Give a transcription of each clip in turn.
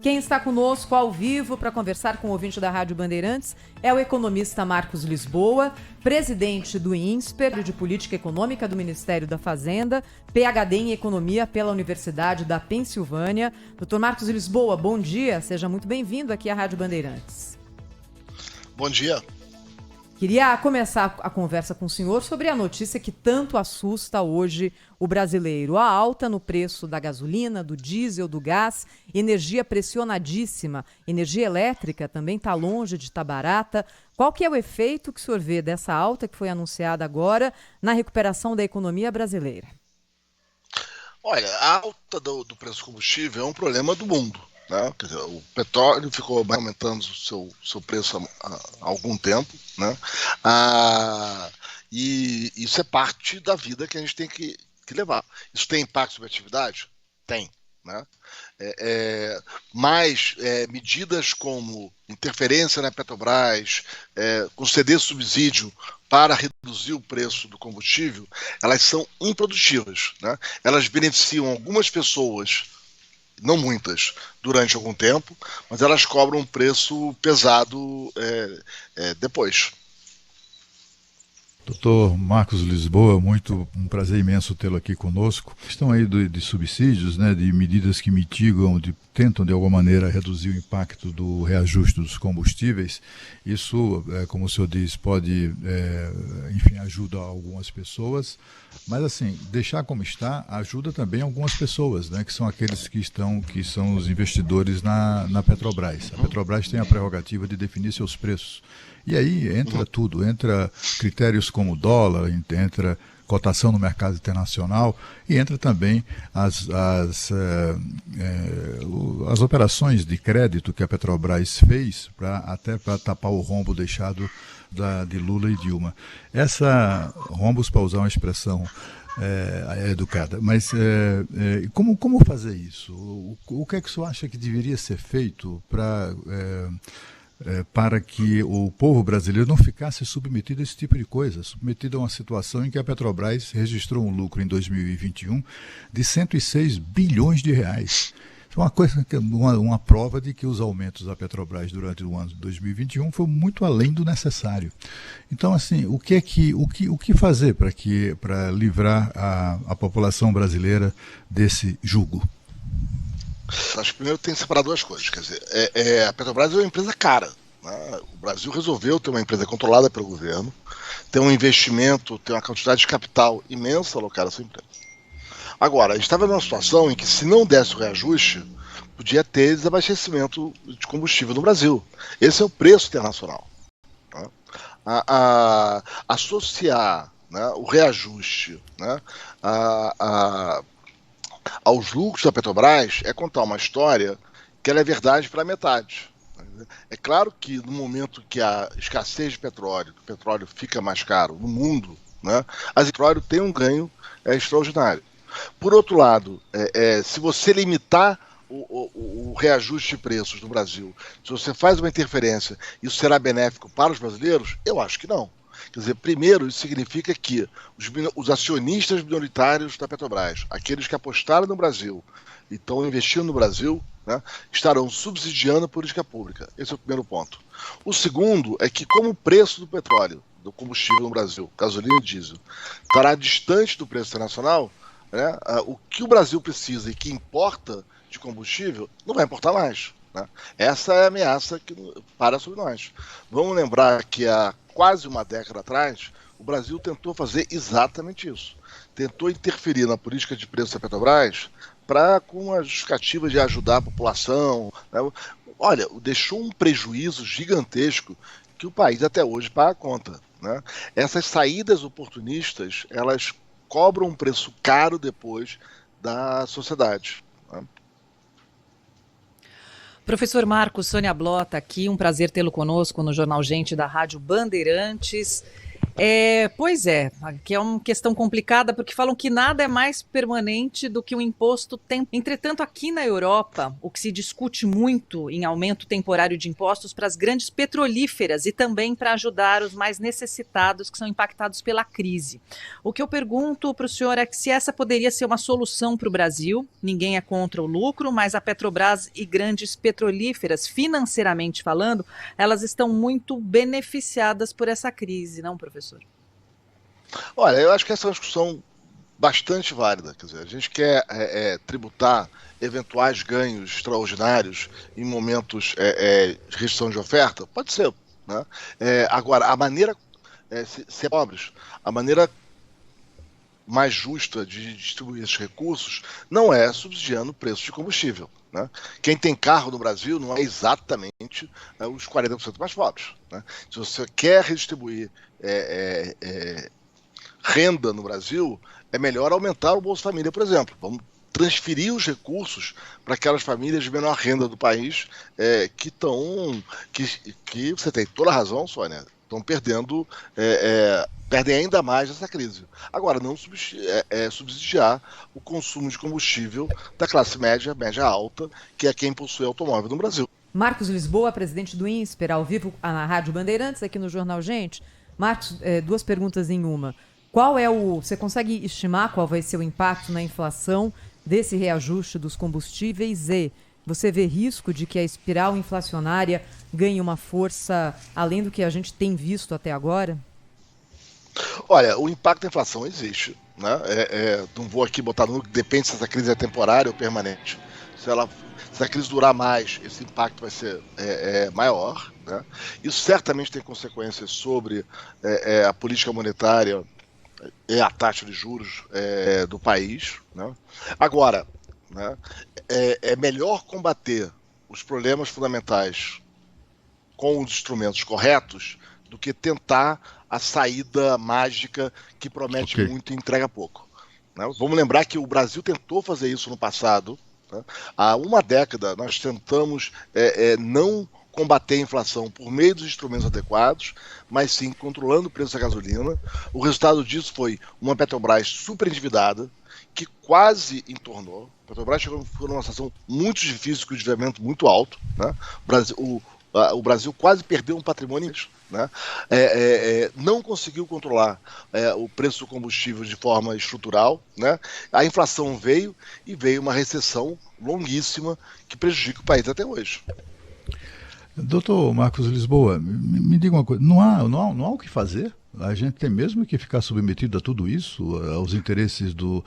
Quem está conosco ao vivo para conversar com o ouvinte da Rádio Bandeirantes é o economista Marcos Lisboa, presidente do INSPER, de Política Econômica do Ministério da Fazenda, PhD em Economia pela Universidade da Pensilvânia. Dr. Marcos Lisboa, bom dia, seja muito bem-vindo aqui à Rádio Bandeirantes. Bom dia. Queria começar a conversa com o senhor sobre a notícia que tanto assusta hoje o brasileiro. A alta no preço da gasolina, do diesel, do gás, energia pressionadíssima, energia elétrica também está longe de estar barata. Qual que é o efeito que o senhor vê dessa alta que foi anunciada agora na recuperação da economia brasileira? Olha, a alta do preço do combustível é um problema do mundo. Né? Quer dizer, o petróleo ficou aumentando o seu preço há algum tempo, né? E isso é parte da vida que a gente tem que levar. Isso tem impacto sobre a atividade? Tem. Né? Mas medidas como interferência na Petrobras, conceder subsídio para reduzir o preço do combustível, elas são improdutivas. Né? Elas beneficiam algumas pessoas, não muitas, durante algum tempo, mas elas cobram um preço pesado depois. Doutor Marcos Lisboa, um prazer imenso tê-lo aqui conosco. Questão aí de subsídios, né, de medidas que mitigam, tentam de alguma maneira reduzir o impacto do reajuste dos combustíveis. Isso, como o senhor diz, pode, enfim, ajuda algumas pessoas, mas assim, deixar como está ajuda também algumas pessoas, né, que são aqueles que são os investidores na Petrobras. A Petrobras tem a prerrogativa de definir seus preços. E aí entra tudo, entra critérios como dólar, entra cotação no mercado internacional e entra também as operações de crédito que a Petrobras fez até para tapar o rombo deixado de Lula e Dilma. Rombos, para usar uma expressão educada, mas como fazer isso? O que é que o senhor acha que deveria ser feito para que o povo brasileiro não ficasse submetido a esse tipo de coisa, submetido a uma situação em que a Petrobras registrou um lucro em 2021 de 106 bilhões de reais. Uma prova de que os aumentos da Petrobras durante o ano de 2021 foi muito além do necessário. Então, assim, o que fazer para livrar a população brasileira desse jugo? Acho que primeiro tem que separar duas coisas. Quer dizer, a Petrobras é uma empresa cara. Né? O Brasil resolveu ter uma empresa controlada pelo governo, ter um investimento, ter uma quantidade de capital imensa alocada a essa empresa. Agora, a gente estava numa situação em que, se não desse o reajuste, podia ter desabastecimento de combustível no Brasil. Esse é o preço internacional. Né? Associar, né, o reajuste, né, aos lucros da Petrobras é contar uma história que ela é verdade para metade. É claro que no momento que a escassez de petróleo, o petróleo fica mais caro no mundo, né, o petróleo tem um ganho extraordinário. Por outro lado, se você limitar o reajuste de preços no Brasil, se você faz uma interferência, isso será benéfico para os brasileiros? Eu acho que não. Quer dizer, primeiro, isso significa que os acionistas minoritários da Petrobras, aqueles que apostaram no Brasil e estão investindo no Brasil, né, estarão subsidiando a política pública. Esse é o primeiro ponto. O segundo é que, como o preço do petróleo, do combustível no Brasil, gasolina e diesel, estará distante do preço internacional, né, o que o Brasil precisa e que importa de combustível não vai importar mais. Né? Essa é a ameaça que para sobre nós. Vamos lembrar que há quase uma década atrás, o Brasil tentou fazer exatamente isso. Tentou interferir na política de preço da Petrobras com a justificativa de ajudar a população. Né? Olha, deixou um prejuízo gigantesco que o país até hoje paga a conta. Né? Essas saídas oportunistas, elas cobram um preço caro depois da sociedade. Né? Professor Marcos, Sônia Blota aqui, um prazer tê-lo conosco no Jornal Gente da Rádio Bandeirantes. Pois é, que é uma questão complicada, porque falam que nada é mais permanente do que o imposto tem. Entretanto, aqui na Europa, o que se discute muito em aumento temporário de impostos para as grandes petrolíferas e também para ajudar os mais necessitados que são impactados pela crise. O que eu pergunto para o senhor é que se essa poderia ser uma solução para o Brasil. Ninguém é contra o lucro, mas a Petrobras e grandes petrolíferas, financeiramente falando, elas estão muito beneficiadas por essa crise, não, professor? Olha, eu acho que essa é uma discussão bastante válida. Quer dizer, a gente quer tributar eventuais ganhos extraordinários em momentos de restrição de oferta? Pode ser. Né? Agora, a maneira, se pobres, a maneira mais justa de distribuir esses recursos não é subsidiando o preço de combustível. Né? Quem tem carro no Brasil não é exatamente os 40% mais pobres. Né? Se você quer redistribuir renda no Brasil, é melhor aumentar o Bolsa Família, por exemplo. Vamos transferir os recursos para aquelas famílias de menor renda do país que você tem toda a razão, Sônia, estão perdendo, perdem ainda mais essa crise. Agora, não subsidiar o consumo de combustível da classe média, média alta, que é quem possui automóvel no Brasil. Marcos Lisboa, presidente do INSPER, ao vivo na Rádio Bandeirantes, aqui no Jornal Gente. Marcos, duas perguntas em uma. Você consegue estimar qual vai ser o impacto na inflação desse reajuste dos combustíveis e você vê risco de que a espiral inflacionária ganhe uma força além do que a gente tem visto até agora? Olha, o impacto da inflação existe. Né? Não vou aqui botar no... Depende se essa crise é temporária ou permanente. Se a crise durar mais, esse impacto vai ser maior. Né? Isso certamente tem consequências sobre a política monetária e a taxa de juros do país. Né? Agora, né, é melhor combater os problemas fundamentais com os instrumentos corretos do que tentar a saída mágica que promete muito e entrega pouco. Né? Vamos lembrar que o Brasil tentou fazer isso no passado. Né? Há uma década nós tentamos não combater a inflação por meio dos instrumentos adequados, mas sim controlando o preço da gasolina. O resultado disso foi uma Petrobras super endividada, que quase entornou. A Petrobras chegou numa situação muito difícil, com o endividamento muito alto. Né? O Brasil quase perdeu um patrimônio. Né? Não conseguiu controlar o preço do combustível de forma estrutural. Né? A inflação veio uma recessão longuíssima que prejudica o país até hoje. Doutor Marcos Lisboa, me diga uma coisa, não há o que fazer? A gente tem mesmo que ficar submetido a tudo isso, aos interesses do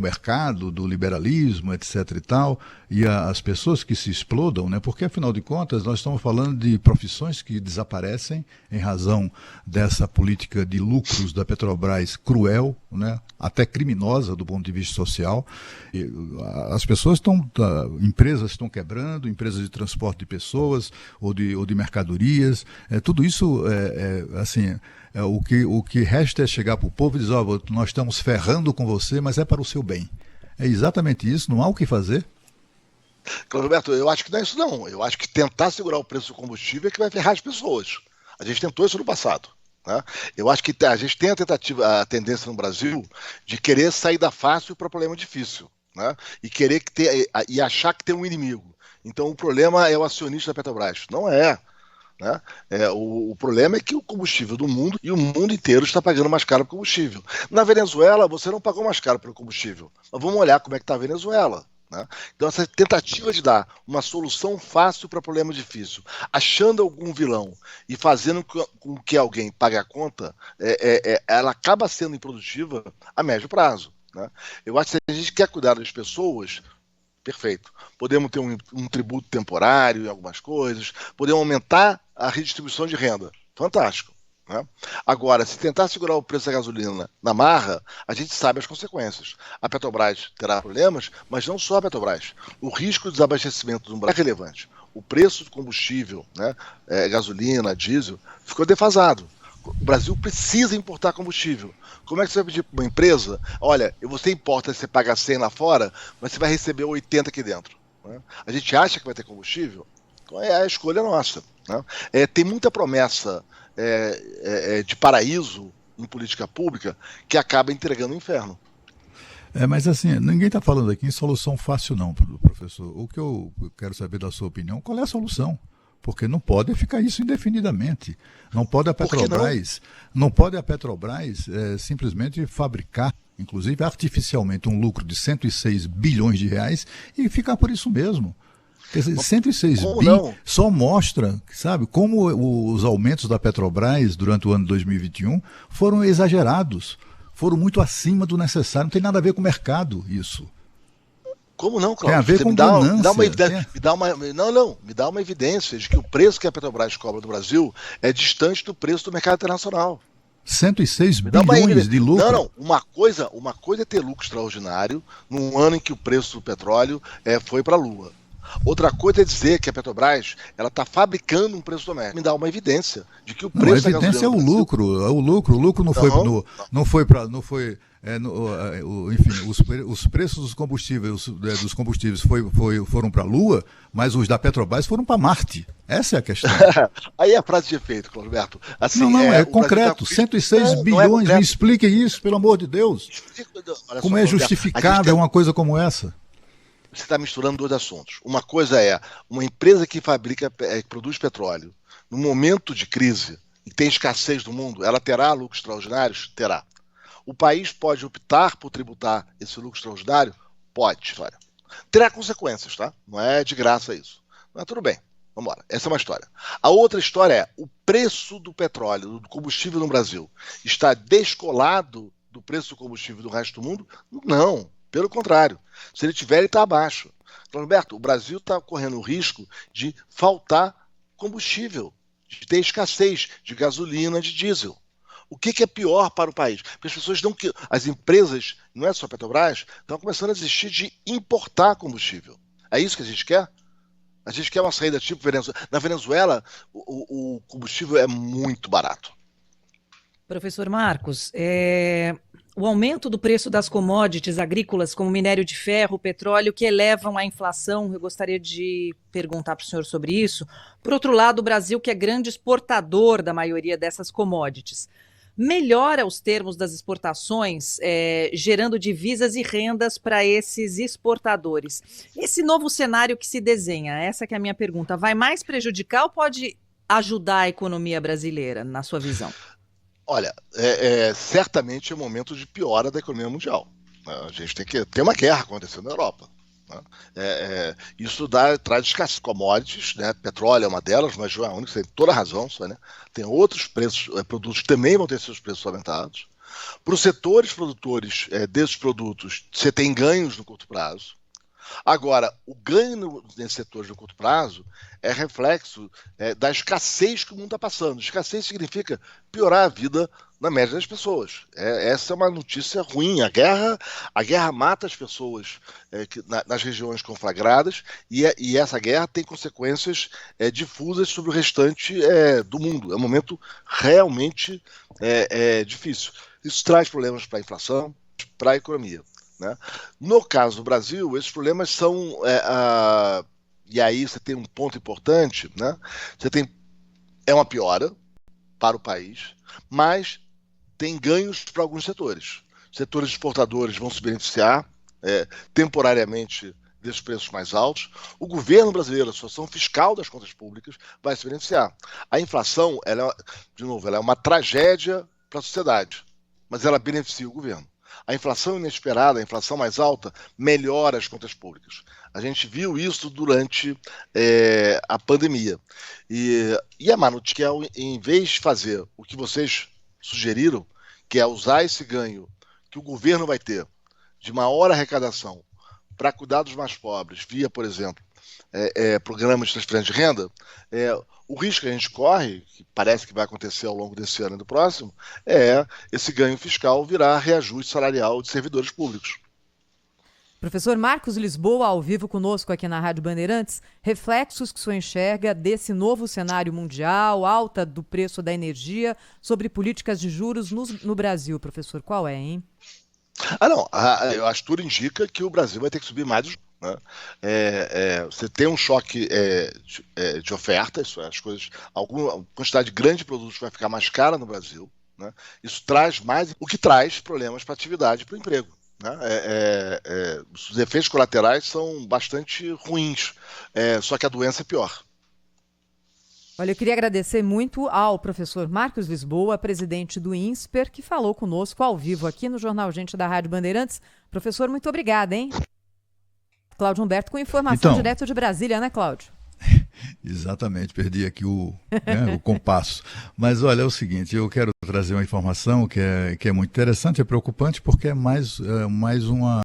mercado, do liberalismo, etc. e tal, e as pessoas que se explodam, né? Porque, afinal de contas, nós estamos falando de profissões que desaparecem em razão dessa política de lucros da Petrobras cruel, né? Até criminosa do ponto de vista social. E as pessoas empresas estão quebrando, empresas de transporte de pessoas ou de mercadorias, tudo isso o que resta é chegar para o povo e dizer, nós estamos ferrando com você, mas é para o seu bem. É exatamente isso, não há o que fazer? Claro, Roberto, eu acho que não é isso não. Eu acho que tentar segurar o preço do combustível é que vai ferrar as pessoas. A gente tentou isso no passado. Né? Eu acho que a gente tem a tendência no Brasil de querer sair da fácil para o problema difícil. Né? E achar que tem um inimigo. Então o problema é o acionista da Petrobras. Não é. Né? O problema é que o combustível do mundo e o mundo inteiro está pagando mais caro pelo combustível. Na Venezuela, você não pagou mais caro pelo combustível. Mas vamos olhar como é que está a Venezuela. Né? Então, essa tentativa de dar uma solução fácil para problema difícil, achando algum vilão e fazendo com que alguém pague a conta, ela acaba sendo improdutiva a médio prazo. Né? Eu acho que se a gente quer cuidar das pessoas, perfeito. Podemos ter um tributo temporário em algumas coisas, podemos aumentar a redistribuição de renda. Fantástico. Né? Agora, se tentar segurar o preço da gasolina na marra, a gente sabe as consequências. A Petrobras terá problemas, mas não só a Petrobras. O risco de desabastecimento do Brasil é relevante. O preço do combustível, né, gasolina, diesel, ficou defasado. O Brasil precisa importar combustível. Como é que você vai pedir para uma empresa, olha, você importa, você paga 100 lá fora, mas você vai receber 80 aqui dentro? Né? A gente acha que vai ter combustível? Então a escolha nossa. Né? Tem muita promessa de paraíso em política pública que acaba entregando o inferno. Mas assim, ninguém está falando aqui em solução fácil não, professor. O que eu quero saber da sua opinião, qual é a solução? Porque não pode ficar isso indefinidamente. Não pode a Petrobras, simplesmente fabricar, inclusive artificialmente, um lucro de 106 bilhões de reais e ficar por isso mesmo. Quer dizer, 106 bi só mostra, sabe, como os aumentos da Petrobras durante o ano 2021 foram exagerados, foram muito acima do necessário. Não tem nada a ver com o mercado isso. Como não, Cláudio? Tem a ver com ganância. Me dá uma evidência de que o preço que a Petrobras cobra no Brasil é distante do preço do mercado internacional. 106 bilhões de lucro. Não. Uma coisa é ter lucro extraordinário num ano em que o preço do petróleo foi para a Lua. Outra coisa é dizer que a Petrobras está fabricando um preço doméstico. Me dá uma evidência de que o preço da gasolina... A evidência é o lucro. O lucro não foi para... enfim, os preços dos combustíveis foram para a Lua, mas os da Petrobras foram para Marte. Essa é a questão. Aí é a frase de efeito, Cláudio. Assim, é concreto. 106 bilhões, me expliquem isso, pelo amor de Deus. Como é justificável uma coisa como essa? Você está misturando dois assuntos. Uma coisa é uma empresa que produz petróleo, no momento de crise, e tem escassez do mundo, ela terá lucros extraordinários? Terá. O país pode optar por tributar esse lucro extraordinário? Pode. Terá consequências, tá? Não é de graça isso. Mas tudo bem, vamos embora. Essa é uma história. A outra história é o preço do petróleo, do combustível no Brasil, está descolado do preço do combustível do resto do mundo? Não. Pelo contrário, se ele tiver, ele está abaixo. Então, Roberto, o Brasil está correndo o risco de faltar combustível, de ter escassez de gasolina, de diesel. O que é pior para o país? Porque as pessoas as empresas, não é só a Petrobras, estão começando a desistir de importar combustível. É isso que a gente quer? A gente quer uma saída tipo Venezuela. Na Venezuela, o combustível é muito barato. Professor Marcos, o aumento do preço das commodities agrícolas, como minério de ferro, petróleo, que elevam a inflação, eu gostaria de perguntar para o senhor sobre isso. Por outro lado, o Brasil, que é grande exportador da maioria dessas commodities, melhora os termos das exportações, gerando divisas e rendas para esses exportadores. Esse novo cenário que se desenha, essa que é a minha pergunta, vai mais prejudicar ou pode ajudar a economia brasileira, na sua visão? Olha, certamente é um momento de piora da economia mundial. A gente tem uma guerra acontecendo na Europa. Né? Isso traz escassez de commodities, né? Petróleo é uma delas, mas não é a única, você tem toda a razão. Né? Tem outros produtos que também vão ter seus preços aumentados. Para os setores produtores desses produtos, você tem ganhos no curto prazo. Agora, o ganho nesse setor de curto prazo é reflexo da escassez que o mundo está passando. Escassez significa piorar a vida na média das pessoas. Essa é uma notícia ruim. A guerra mata as pessoas nas regiões conflagradas e essa guerra tem consequências difusas sobre o restante do mundo. É um momento realmente difícil. Isso traz problemas para a inflação, para a economia. Né? No caso do Brasil, esses problemas são... e aí você tem um ponto importante, né? É uma piora para o país, mas tem ganhos para alguns setores. Setores exportadores vão se beneficiar temporariamente desses preços mais altos. O governo brasileiro, a situação fiscal das contas públicas, vai se beneficiar. A inflação, ela é uma tragédia para a sociedade, mas ela beneficia o governo. A inflação inesperada, a inflação mais alta, melhora as contas públicas. A gente viu isso durante a pandemia. E a má notícia que em vez de fazer o que vocês sugeriram, que é usar esse ganho que o governo vai ter de maior arrecadação para cuidar dos mais pobres, via, por exemplo, programas de transferência de renda, o risco que a gente corre, que parece que vai acontecer ao longo desse ano e do próximo, esse ganho fiscal virar reajuste salarial de servidores públicos. Professor Marcos Lisboa, ao vivo conosco aqui na Rádio Bandeirantes, reflexos que o senhor enxerga desse novo cenário mundial, alta do preço da energia, sobre políticas de juros no Brasil, professor, qual é, hein? Não, eu acho que tudo indica que o Brasil vai ter que subir mais, né? Você tem um choque de oferta, isso é, as coisas, alguma quantidade grande de produtos vai ficar mais cara no Brasil, né? Isso traz mais, o que traz problemas para a atividade e para o emprego, né? Os efeitos colaterais são bastante ruins, só que a doença é pior. Olha, eu queria agradecer muito ao professor Marcos Lisboa, presidente do INSPER, que falou conosco ao vivo aqui no Jornal Gente da Rádio Bandeirantes. Professor, muito obrigada, hein? Cláudio Humberto com informação direto de Brasília, né, Cláudio? Exatamente, perdi aqui o compasso. Mas olha, é o seguinte, eu quero trazer uma informação que é muito interessante, é preocupante, porque é mais uma